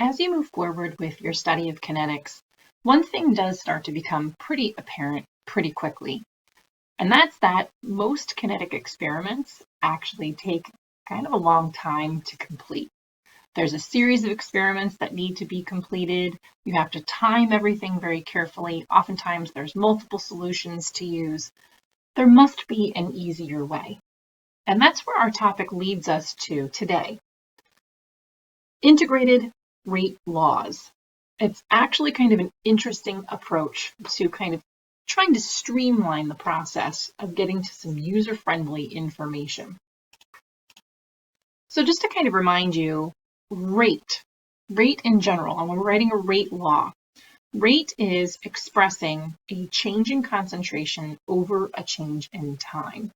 as you move forward with your study of kinetics, one thing does start to become pretty apparent pretty quickly. And that's that most kinetic experiments actually take kind of a long time to complete. There's a series of experiments that need to be completed. You have to time everything very carefully. Oftentimes there's multiple solutions to use. There must be an easier way. And that's where our topic leads us to today. Integrated rate laws. It's actually kind of an interesting approach to kind of trying to streamline the process of getting to some user-friendly information. So just to kind of remind you, rate in general, and when we're writing a rate law, rate is expressing a change in concentration over a change in time.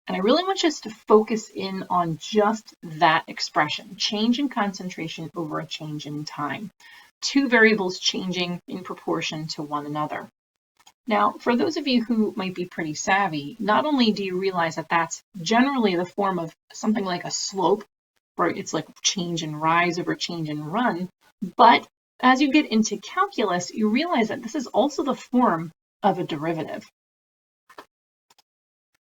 And I really want us to focus in on just that expression, change in concentration over a change in time. Two variables changing in proportion to one another. Now, for those of you who might be pretty savvy, not only do you realize that that's generally the form of something like a slope, where it's like change in rise over change in run, but as you get into calculus, you realize that this is also the form of a derivative.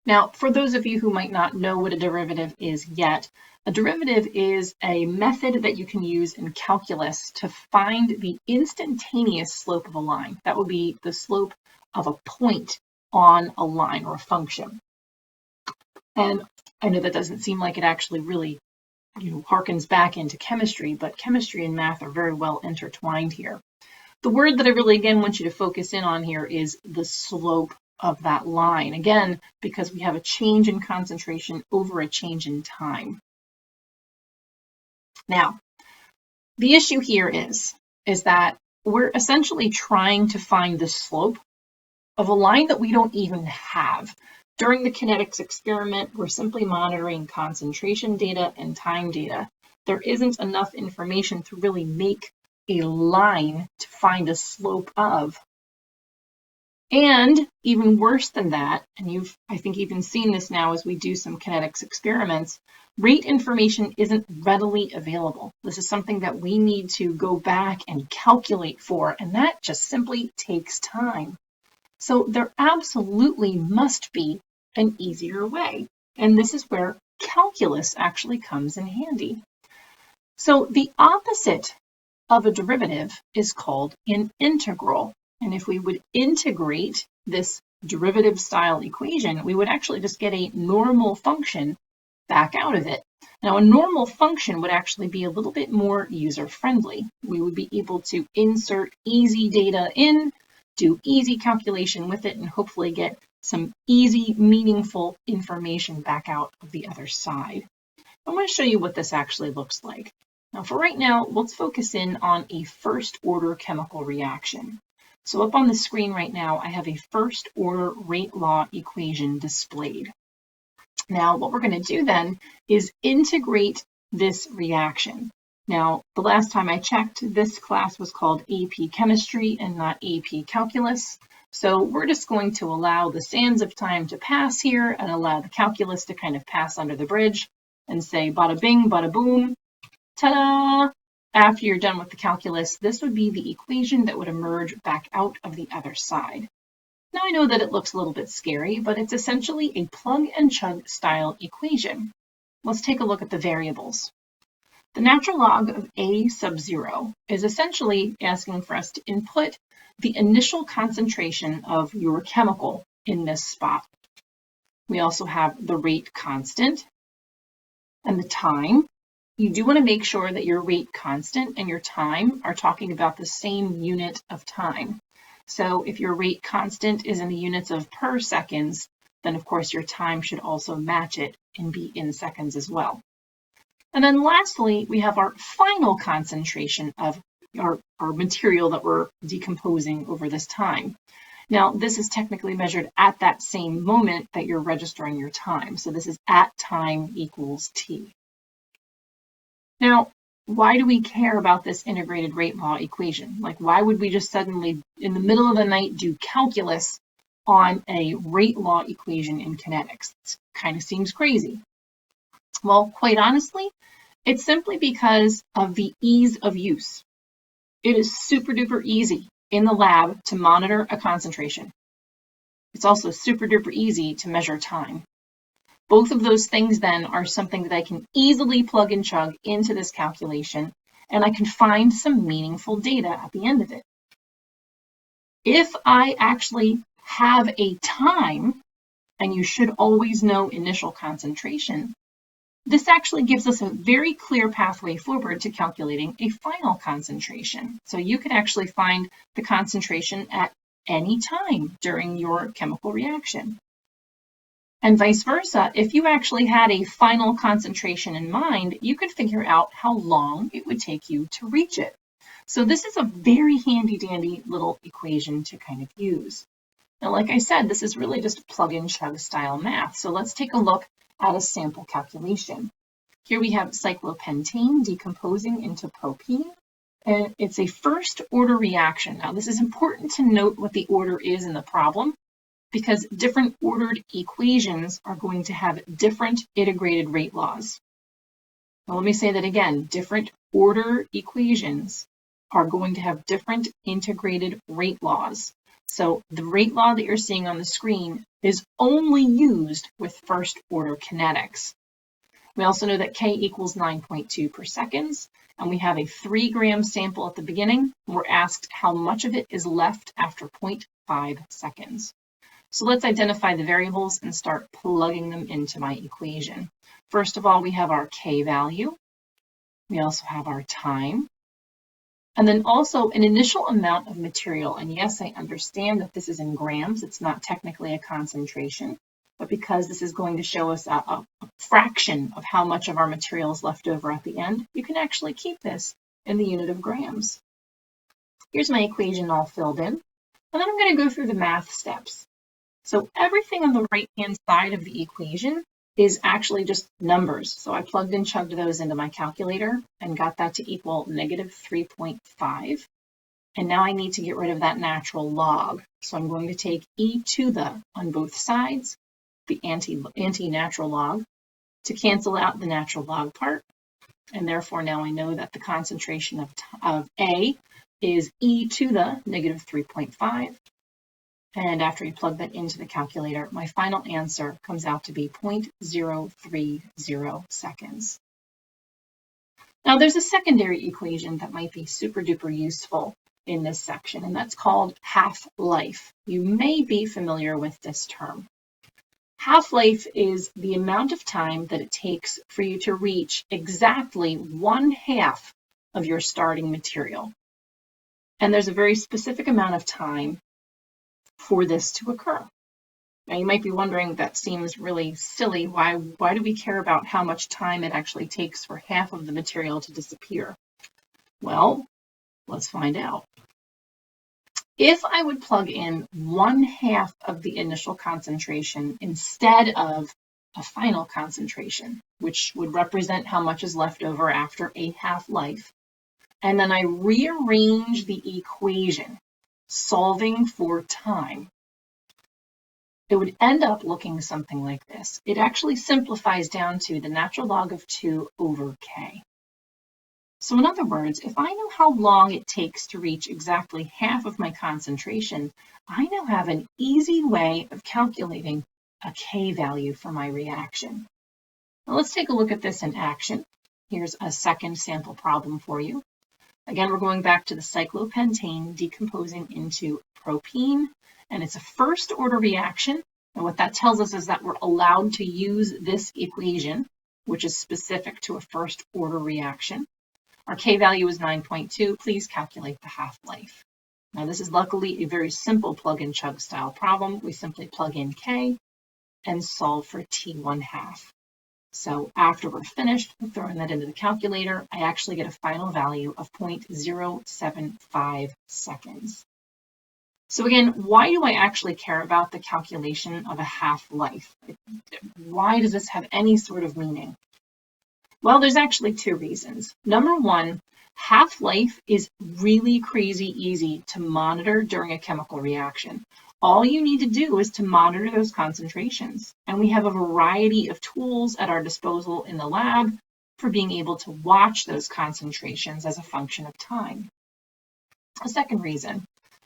Now, for those of you who might not know what a derivative is yet, a derivative is a method that you can use in calculus to find the instantaneous slope of a line. That would be the slope of a point on a line or a function. And I know that doesn't seem like it actually really harkens back into chemistry, but chemistry and math are very well intertwined here. The word that I really, again, want you to focus in on here is the slope of that line. Again, because we have a change in concentration over a change in time. Now, the issue here is that we're essentially trying to find the slope of a line that we don't even have. During the kinetics experiment, we're simply monitoring concentration data and time data. There isn't enough information to really make a line to find a slope of. And even worse than that, and you've, I think, even seen this now as we do some kinetics experiments, rate information isn't readily available. This is something that we need to go back and calculate for, and that just simply takes time. So there absolutely must be an easier way. And this is where calculus actually comes in handy. So the opposite of a derivative is called an integral. And if we would integrate this derivative style equation, we would actually just get a normal function back out of it. Now, a normal function would actually be a little bit more user-friendly. We would be able to insert easy data in, do easy calculation with it, and hopefully get some easy, meaningful information back out of the other side. I'm going to show you what this actually looks like. Now, for right now, let's focus in on a first-order chemical reaction. So up on the screen right now, I have a first-order rate law equation displayed. Now, what we're going to do then is integrate this reaction. Now, the last time I checked, this class was called AP Chemistry and not AP Calculus. So we're just going to allow the sands of time to pass here and allow the calculus to kind of pass under the bridge and say bada bing, bada boom, ta-da! After you're done with the calculus, this would be the equation that would emerge back out of the other side. Now I know that it looks a little bit scary, but it's essentially a plug and chug style equation. Let's take a look at the variables. The natural log of A sub 0 is essentially asking for us to input the initial concentration of your chemical in this spot. We also have the rate constant and the time. You do want to make sure that your rate constant and your time are talking about the same unit of time. So if your rate constant is in the units of per seconds, then of course your time should also match it and be in seconds as well. And then lastly, we have our final concentration of our material that we're decomposing over this time. Now, this is technically measured at that same moment that you're registering your time. So this is at time equals t. Now, why do we care about this integrated rate law equation? Like, why would we just suddenly, in the middle of the night, do calculus on a rate law equation in kinetics? It kind of seems crazy. Well, quite honestly, it's simply because of the ease of use. It is super duper easy in the lab to monitor a concentration. It's also super duper easy to measure time. Both of those things then are something that I can easily plug and chug into this calculation, and I can find some meaningful data at the end of it. If I actually have a time, and you should always know initial concentration, this actually gives us a very clear pathway forward to calculating a final concentration. So you can actually find the concentration at any time during your chemical reaction. And vice versa, if you actually had a final concentration in mind, you could figure out how long it would take you to reach it. So this is a very handy dandy little equation to kind of use. Now, like I said, this is really just plug and chug style math. So let's take a look at a sample calculation. Here we have cyclopentane decomposing into propene, and it's a first order reaction. Now, this is important to note what the order is in the problem, because different ordered equations are going to have different integrated rate laws. Now, let me say that again, different order equations are going to have different integrated rate laws. So the rate law that you're seeing on the screen is only used with first order kinetics. We also know that K equals 9.2 per seconds, and we have a 3 gram sample at the beginning. We're asked how much of it is left after 0.5 seconds. So let's identify the variables and start plugging them into my equation. First of all, we have our K value. We also have our time. And then also an initial amount of material. And yes, I understand that this is in grams. It's not technically a concentration, but because this is going to show us a fraction of how much of our material is left over at the end, you can actually keep this in the unit of grams. Here's my equation all filled in. And then I'm going to go through the math steps. So everything on the right-hand side of the equation is actually just numbers. So I plugged and chugged those into my calculator and got that to equal negative 3.5. And now I need to get rid of that natural log. So I'm going to take e to the on both sides, the anti-natural log, to cancel out the natural log part. And therefore now I know that the concentration of A is e to the negative 3.5. And after you plug that into the calculator, my final answer comes out to be 0.030 seconds. Now there's a secondary equation that might be super duper useful in this section, and that's called half-life. You may be familiar with this term. Half-life is the amount of time that it takes for you to reach exactly 1/2 of your starting material. And there's a very specific amount of time for this to occur. Now you might be wondering, that seems really silly. Why do we care about how much time it actually takes for half of the material to disappear? Well, let's find out. If I would plug in 1/2 of the initial concentration instead of a final concentration, which would represent how much is left over after a half-life, and then I rearrange the equation, solving for time, it would end up looking something like this. It actually simplifies down to the natural log of 2 over K. So in other words, if I know how long it takes to reach exactly half of my concentration, I now have an easy way of calculating a K value for my reaction. Now let's take a look at this in action. Here's a second sample problem for you. Again, we're going back to the cyclopentane decomposing into propene, and it's a first order reaction. And what that tells us is that we're allowed to use this equation, which is specific to a first order reaction. Our K value is 9.2. Please calculate the half-life. Now this is luckily a very simple plug and chug style problem. We simply plug in K and solve for T1/2. So after we're finished throwing that into the calculator, I actually get a final value of 0.075 seconds. So again, why do I actually care about the calculation of a half-life? Why does this have any sort of meaning? Well, there's actually 2 reasons. Number one, half-life is really crazy easy to monitor during a chemical reaction. All you need to do is to monitor those concentrations. And we have a variety of tools at our disposal in the lab for being able to watch those concentrations as a function of time. A second reason,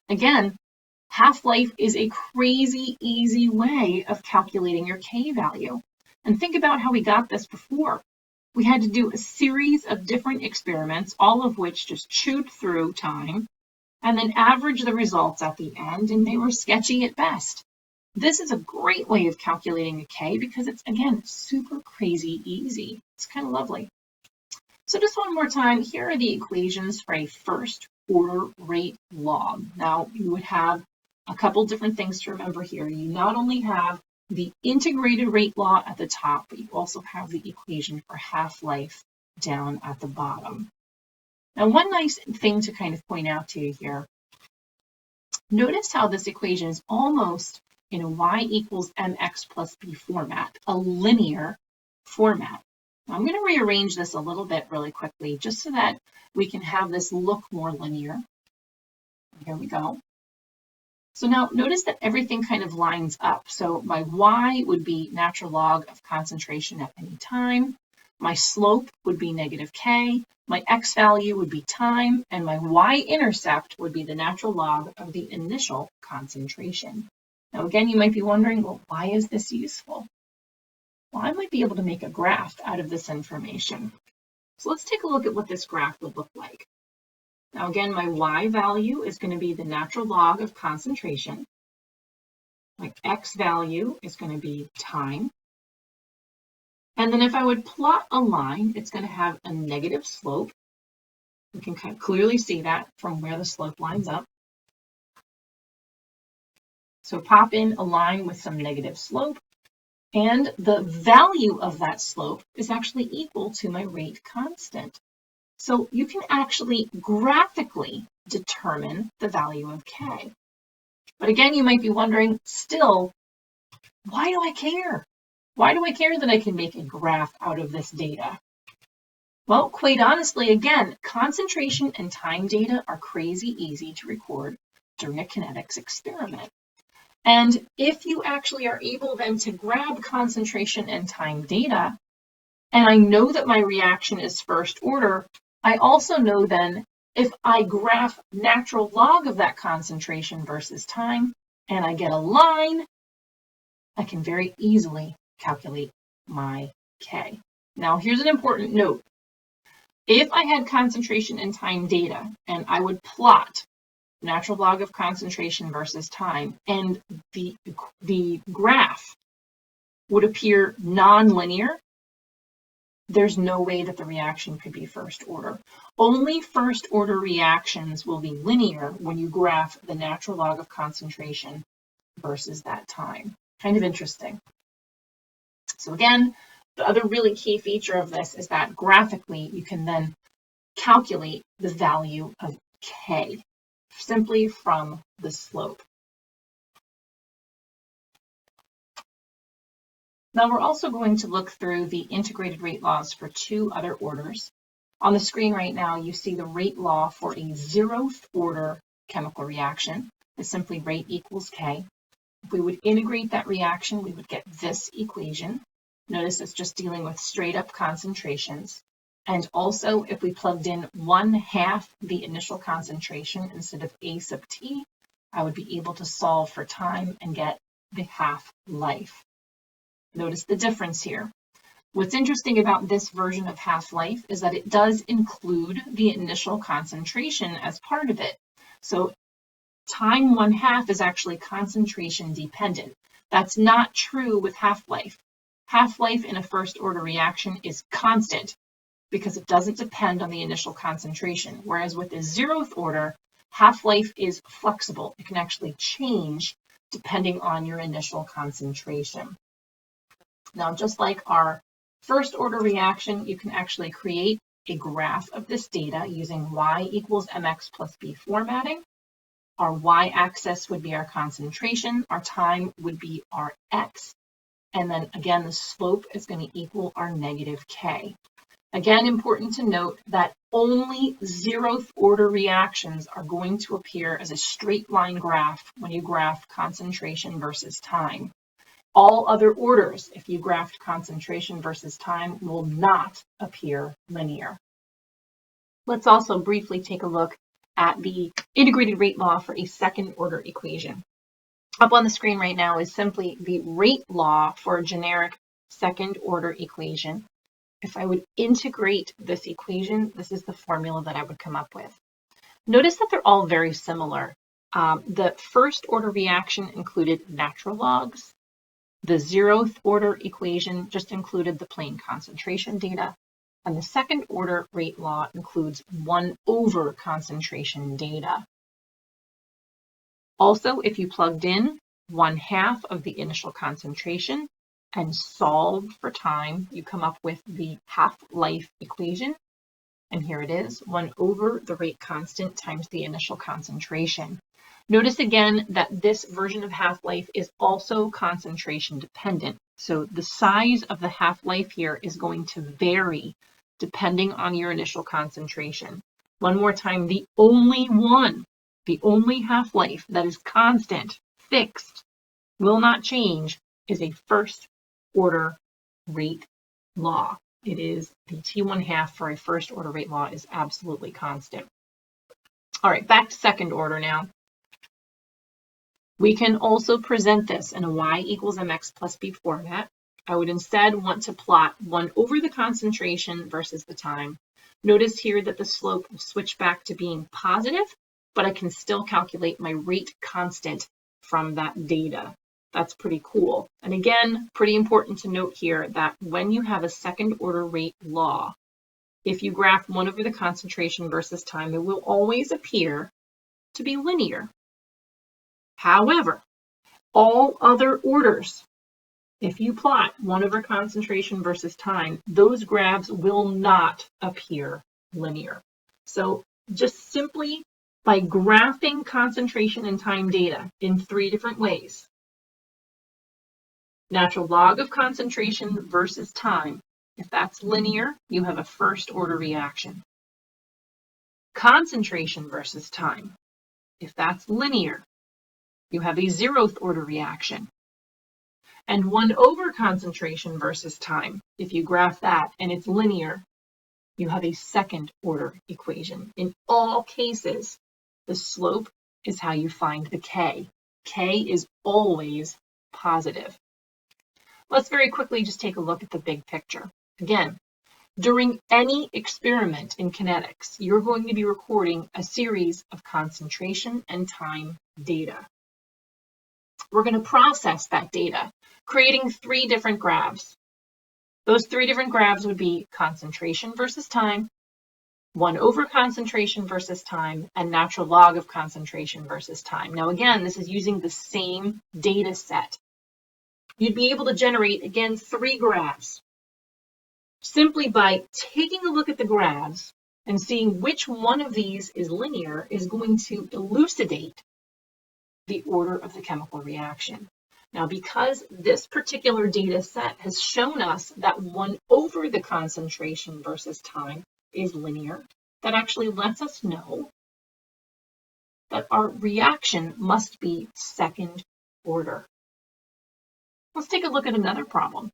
again, half-life is a crazy easy way of calculating your K value. And think about how we got this before. We had to do a series of different experiments, all of which just chewed through time, and then average the results at the end, and they were sketchy at best. This is a great way of calculating a K because it's, again, super crazy easy. It's kind of lovely. So just one more time, here are the equations for a first order rate log. Now, you would have a couple different things to remember here. You not only have the integrated rate law at the top, but you also have the equation for half-life down at the bottom. Now, one nice thing to kind of point out to you here, notice how this equation is almost in a y equals mx plus b format, a linear format. I'm going to rearrange this a little bit really quickly just so that we can have this look more linear. Here we go. So now notice that everything kind of lines up. So my y would be natural log of concentration at any time. My slope would be negative k. My x value would be time. And my y-intercept would be the natural log of the initial concentration. Now again, you might be wondering, well, why is this useful? Well, I might be able to make a graph out of this information. So let's take a look at what this graph would look like. Now again, my y value is going to be the natural log of concentration. My x value is going to be time. And then if I would plot a line, it's going to have a negative slope. You can kind of clearly see that from where the slope lines up. So pop in a line with some negative slope. And the value of that slope is actually equal to my rate constant. So you can actually graphically determine the value of K. But again, you might be wondering, still, why do I care? Why do I care that I can make a graph out of this data? Well, quite honestly, again, concentration and time data are crazy easy to record during a kinetics experiment. And if you actually are able then to grab concentration and time data, and I know that my reaction is first order, I also know then if I graph natural log of that concentration versus time, and I get a line, I can very easily calculate my K. Now, here's an important note. If I had concentration and time data, and I would plot natural log of concentration versus time, and the graph would appear nonlinear, there's no way that the reaction could be first order. Only first order reactions will be linear when you graph the natural log of concentration versus that time. Kind of interesting. So again, the other really key feature of this is that graphically you can then calculate the value of K simply from the slope. Now we're also going to look through the integrated rate laws for two other orders. On the screen right now, you see the rate law for a zeroth order chemical reaction. It's simply rate equals K. If we would integrate that reaction, we would get this equation. Notice it's just dealing with straight up concentrations. And also, if we plugged in 1/2 the initial concentration instead of A sub T, I would be able to solve for time and get the half-life. Notice the difference here. What's interesting about this version of half-life is that it does include the initial concentration as part of it. So time 1/2 is actually concentration dependent. That's not true with half-life. Half-life in a first order reaction is constant because it doesn't depend on the initial concentration. Whereas with the zeroth order, half-life is flexible. It can actually change depending on your initial concentration. Now, just like our first order reaction, you can actually create a graph of this data using y equals mx plus b formatting. Our y-axis would be our concentration, our time would be our x, and then again, the slope is going to equal our negative k. Again, important to note that only zeroth order reactions are going to appear as a straight line graph when you graph concentration versus time. All other orders, if you graphed concentration versus time, will not appear linear. Let's also briefly take a look at the integrated rate law for a second order equation. Up on the screen right now is simply the rate law for a generic second order equation. If I would integrate this equation, this is the formula that I would come up with. Notice that they're all very similar. The first order reaction included natural logs. The zeroth order equation just included the plain concentration data. And the second order rate law includes 1 over concentration data. Also, if you plugged in 1/2 of the initial concentration and solved for time, you come up with the half-life equation. And here it is, 1 over the rate constant times the initial concentration. Notice again that this version of half-life is also concentration dependent. So the size of the half-life here is going to vary depending on your initial concentration. One more time, the only half-life that is constant, fixed, will not change, is a first order rate law. It is the T1/2 for a first order rate law is absolutely constant. All right, back to second order now. We can also present this in a y equals mx plus b format. I would instead want to plot 1 over the concentration versus the time. Notice here that the slope will switch back to being positive, but I can still calculate my rate constant from that data. That's pretty cool. And again, pretty important to note here that when you have a second order rate law, if you graph 1 over the concentration versus time, it will always appear to be linear. However, all other orders, if you plot 1 over concentration versus time, those graphs will not appear linear. So just simply by graphing concentration and time data in 3 different ways, natural log of concentration versus time, if that's linear, you have a first order reaction. Concentration versus time, if that's linear, you have a zeroth order reaction. And 1 over concentration versus time, if you graph that and it's linear, you have a second order equation. In all cases, the slope is how you find the K. K is always positive. Let's very quickly just take a look at the big picture. Again, during any experiment in kinetics, you're going to be recording a series of concentration and time data. We're going to process that data, creating 3 different graphs. Those 3 different graphs would be concentration versus time, 1 over concentration versus time, and natural log of concentration versus time. Now again, this is using the same data set. You'd be able to generate, again, 3 graphs simply by taking a look at the graphs and seeing which one of these is linear is going to elucidate the order of the chemical reaction. Now, because this particular data set has shown us that 1 over the concentration versus time is linear, that actually lets us know that our reaction must be second order. Let's take a look at another problem.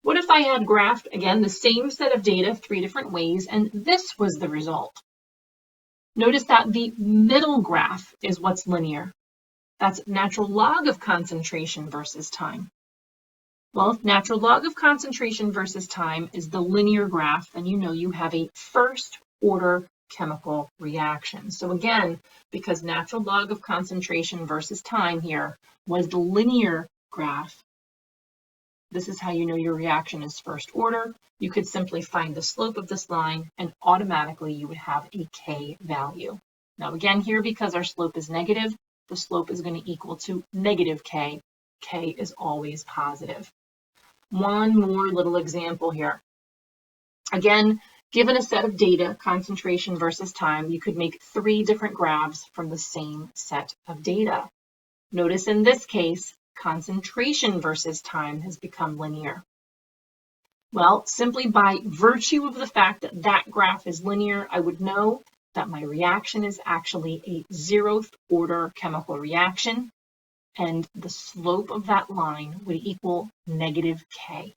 What if I had graphed, again, the same set of data 3 different ways, and this was the result? Notice that the middle graph is what's linear. That's natural log of concentration versus time. Well, if natural log of concentration versus time is the linear graph, then you know you have a first order chemical reaction. So again, because natural log of concentration versus time here was the linear graph, this is how you know your reaction is first order. You could simply find the slope of this line and automatically you would have a K value. Now again here, because our slope is negative, the slope is going to equal to negative K. K is always positive. One more little example here. Again, given a set of data, concentration versus time, you could make 3 different graphs from the same set of data. Notice in this case, concentration versus time has become linear. Well, simply by virtue of the fact that that graph is linear, I would know that my reaction is actually a 0th order chemical reaction, and the slope of that line would equal negative K.